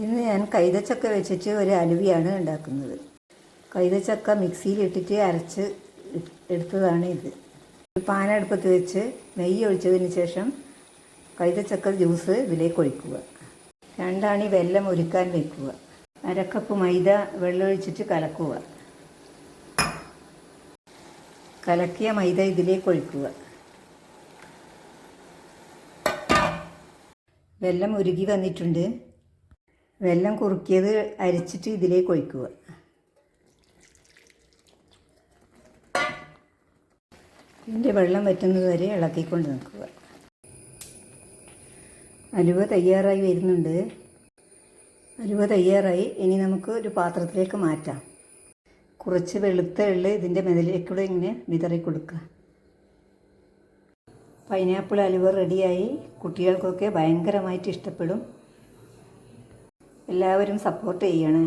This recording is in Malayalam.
ഇന്ന് ഞാൻ കൈതച്ചക്ക വെച്ചിട്ട് ഒരു അലുവയാണ് ഉണ്ടാക്കുന്നത്. കൈതച്ചക്ക മിക്സിയിലിട്ടിട്ട് അരച്ച് എടുത്തതാണ് ഇത്. ഒരു പാൻ അടുപ്പത്ത് വെച്ച് നെയ്യ് ഒഴിച്ചതിന് ശേഷം കൈതച്ചക്ക ജ്യൂസ് ഇതിലേക്ക് ഒഴിക്കുക. 2 അണി വെല്ലം ഉരുക്കാൻ വയ്ക്കുക. 1/2 കപ്പ് മൈദ വെള്ളമൊഴിച്ചിട്ട് കലക്കുക. കലക്കിയ മൈദ ഇതിലേക്ക് ഒഴിക്കുക. വെല്ലം ഉരുകി വന്നിട്ടുണ്ട്. വെല്ലം കുറുക്കിയത് അരിച്ചിട്ട് ഇതിലേക്ക് ഒഴിക്കുക. ഇതിൻ്റെ വെള്ളം വറ്റുന്നത് വരെ ഇളക്കിക്കൊണ്ട് നിൽക്കുക. അലുവ തയ്യാറായി വരുന്നുണ്ട്. അലുവ തയ്യാറായി. ഇനി നമുക്ക് ഒരു പാത്രത്തിലേക്ക് മാറ്റാം. കുറച്ച് വെളുത്ത എള്ള് ഇതിൻ്റെ മുകളിലേക്കൂടെ ഇങ്ങനെ വിതറി കൊടുക്കുക. പൈനാപ്പിൾ അലുവ റെഡിയായി. കുട്ടികൾക്കൊക്കെ ഭയങ്കരമായിട്ട് ഇഷ്ടപ്പെടും. എല്ലാവരും സപ്പോർട്ട് ചെയ്യണേ.